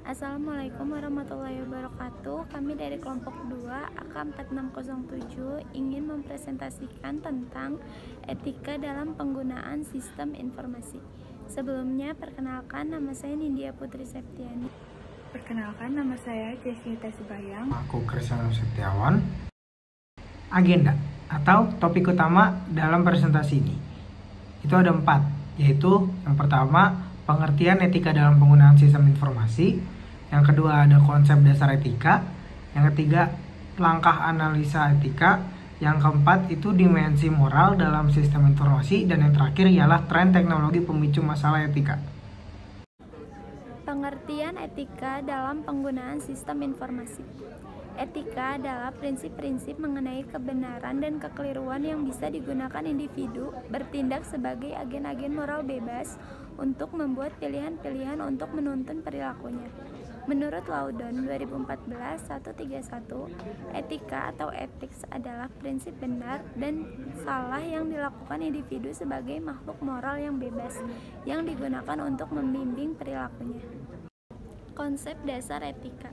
Assalamualaikum warahmatullahi wabarakatuh. Kami dari kelompok 2 AK4607 ingin mempresentasikan tentang etika dalam penggunaan sistem informasi. Sebelumnya, perkenalkan, nama saya Nindya Putri Septiani. Perkenalkan, nama saya Jessica Sibayang. Aku Krisna Setiawan. Agenda atau topik utama dalam presentasi ini itu ada 4, yaitu yang pertama pengertian etika dalam penggunaan sistem informasi, yang kedua ada konsep dasar etika, yang ketiga langkah analisa etika, yang keempat itu dimensi moral dalam sistem informasi, dan yang terakhir ialah tren teknologi pemicu masalah etika. Pengertian etika dalam penggunaan sistem informasi. Etika adalah prinsip-prinsip mengenai kebenaran dan kekeliruan yang bisa digunakan individu bertindak sebagai agen-agen moral bebas untuk membuat pilihan-pilihan untuk menuntun perilakunya. Menurut Laudon 2014-131, etika atau ethics adalah prinsip benar dan salah yang dilakukan individu sebagai makhluk moral yang bebas yang digunakan untuk membimbing perilakunya. Konsep dasar etika.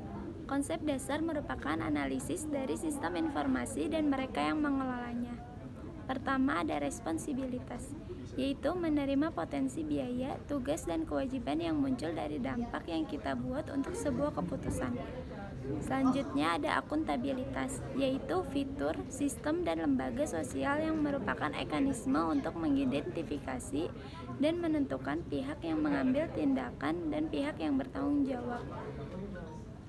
Konsep dasar merupakan analisis dari sistem informasi dan mereka yang mengelolanya. Pertama, ada responsibilitas, yaitu menerima potensi biaya, tugas, dan kewajiban yang muncul dari dampak yang kita buat untuk sebuah keputusan. Selanjutnya ada akuntabilitas, yaitu fitur, sistem, dan lembaga sosial yang merupakan mekanisme untuk mengidentifikasi dan menentukan pihak yang mengambil tindakan dan pihak yang bertanggung jawab.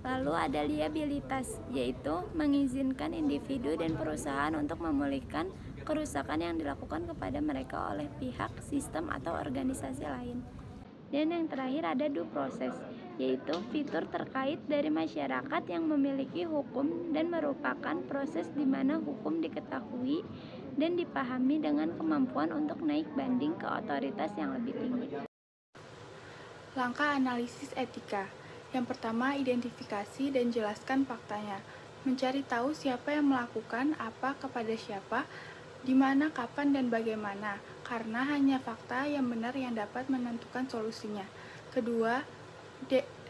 Lalu ada liabilitas, yaitu mengizinkan individu dan perusahaan untuk memulihkan kerusakan yang dilakukan kepada mereka oleh pihak, sistem, atau organisasi lain. Dan yang terakhir ada due process, yaitu fitur terkait dari masyarakat yang memiliki hukum dan merupakan proses di mana hukum diketahui dan dipahami dengan kemampuan untuk naik banding ke otoritas yang lebih tinggi. Langkah analisis etika. Yang pertama, identifikasi dan jelaskan faktanya. Mencari tahu siapa yang melakukan apa kepada siapa, di mana, kapan, dan bagaimana, karena hanya fakta yang benar yang dapat menentukan solusinya. Kedua,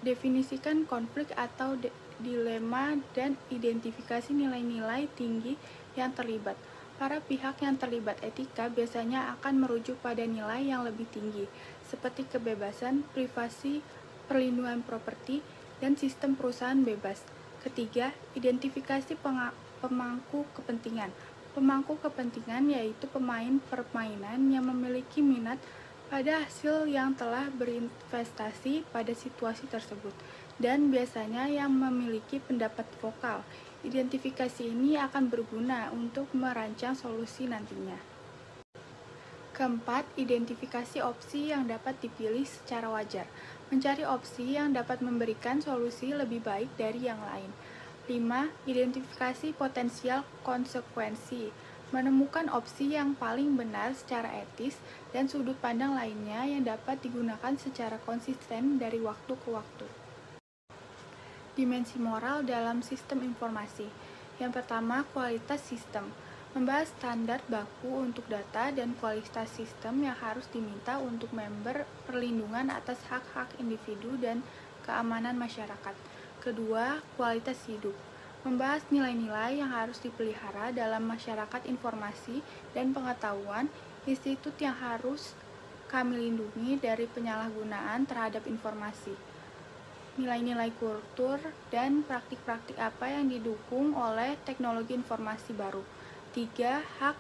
definisikan konflik atau dilema dan identifikasi nilai-nilai tinggi yang terlibat. Para pihak yang terlibat etika biasanya akan merujuk pada nilai yang lebih tinggi, seperti kebebasan, privasi, perlindungan properti, dan sistem perusahaan bebas. Ketiga, identifikasi pemangku kepentingan. Pemangku kepentingan yaitu pemain permainan yang memiliki minat pada hasil yang telah berinvestasi pada situasi tersebut, dan biasanya yang memiliki pendapat vokal. Identifikasi ini akan berguna untuk merancang solusi nantinya. Keempat, identifikasi opsi yang dapat dipilih secara wajar. Mencari opsi yang dapat memberikan solusi lebih baik dari yang lain. 5. Identifikasi potensial konsekuensi. Menemukan opsi yang paling benar secara etis dan sudut pandang lainnya yang dapat digunakan secara konsisten dari waktu ke waktu. Dimensi moral dalam sistem informasi. Yang pertama, kualitas sistem. Membahas standar baku untuk data dan kualitas sistem yang harus diminta untuk member, perlindungan atas hak-hak individu dan keamanan masyarakat. Kedua, kualitas hidup. Membahas nilai-nilai yang harus dipelihara dalam masyarakat informasi dan pengetahuan, institut yang harus kami lindungi dari penyalahgunaan terhadap informasi. Nilai-nilai kultur dan praktik-praktik apa yang didukung oleh teknologi informasi baru. 3. Hak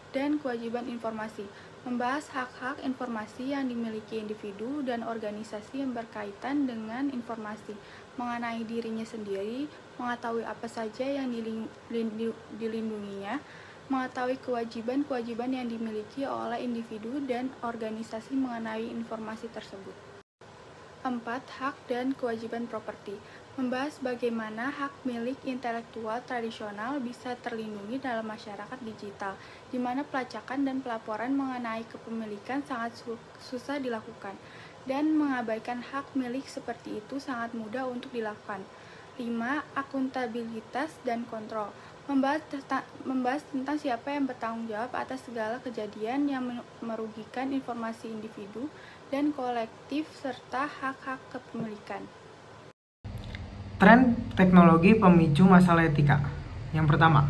dan kewajiban informasi. Membahas hak-hak informasi yang dimiliki individu dan organisasi yang berkaitan dengan informasi, mengenai dirinya sendiri, mengetahui apa saja yang dilindunginya, mengetahui kewajiban-kewajiban yang dimiliki oleh individu dan organisasi mengenai informasi tersebut. 4. Hak dan kewajiban properti. Membahas bagaimana hak milik intelektual tradisional bisa terlindungi dalam masyarakat digital, di mana pelacakan dan pelaporan mengenai kepemilikan sangat susah dilakukan, dan mengabaikan hak milik seperti itu sangat mudah untuk dilakukan. 5. Akuntabilitas dan kontrol. Membahas tentang siapa yang bertanggung jawab atas segala kejadian yang merugikan informasi individu dan kolektif serta hak-hak kepemilikan. Tren teknologi pemicu masalah etika. Yang pertama,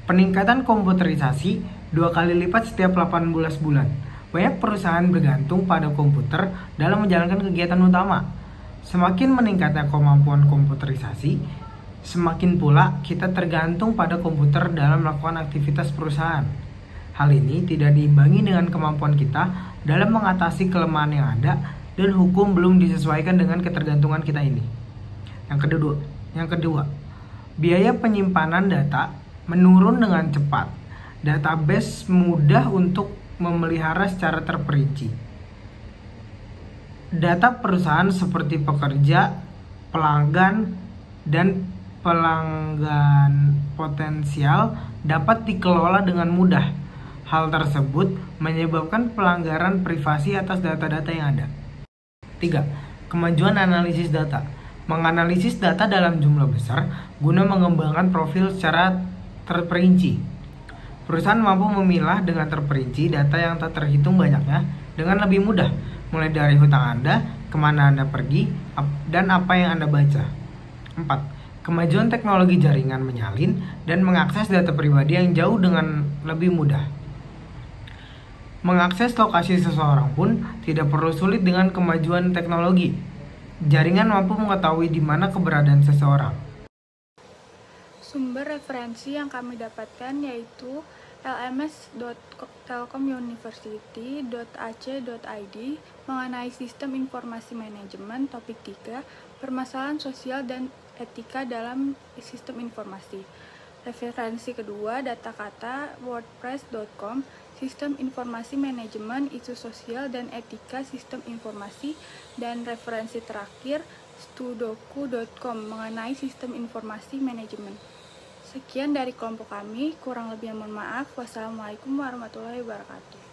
peningkatan komputerisasi 2 kali lipat setiap 18 bulan. Banyak perusahaan bergantung pada komputer dalam menjalankan kegiatan utama. Semakin meningkatnya kemampuan komputerisasi, semakin pula kita tergantung pada komputer dalam melakukan aktivitas perusahaan. Hal ini tidak diimbangi dengan kemampuan kita dalam mengatasi kelemahan yang ada dan hukum belum disesuaikan dengan ketergantungan kita ini. Yang kedua, biaya penyimpanan data menurun dengan cepat. Database mudah untuk memelihara secara terperinci. Data perusahaan seperti pekerja, pelanggan, dan pelanggan potensial dapat dikelola dengan mudah. Hal tersebut menyebabkan pelanggaran privasi atas data-data yang ada. 3. Kemajuan analisis data. Menganalisis data dalam jumlah besar guna mengembangkan profil secara terperinci. Perusahaan mampu memilah dengan terperinci data yang tak terhitung banyaknya dengan lebih mudah, mulai dari hutang Anda, kemana Anda pergi, dan apa yang Anda baca. 4. Kemajuan teknologi jaringan menyalin dan mengakses data pribadi yang jauh dengan lebih mudah. Mengakses lokasi seseorang pun tidak perlu sulit dengan kemajuan teknologi. Jaringan mampu mengetahui di mana keberadaan seseorang. Sumber referensi yang kami dapatkan yaitu lms.telkomuniversity.ac.id mengenai sistem informasi manajemen topik 3, permasalahan sosial dan etika dalam sistem informasi. Referensi kedua, data kata wordpress.com, sistem informasi manajemen, isu sosial dan etika sistem informasi, dan referensi terakhir, studoku.com mengenai sistem informasi manajemen. Sekian dari kelompok kami, kurang lebihnya mohon maaf. Wassalamualaikum warahmatullahi wabarakatuh.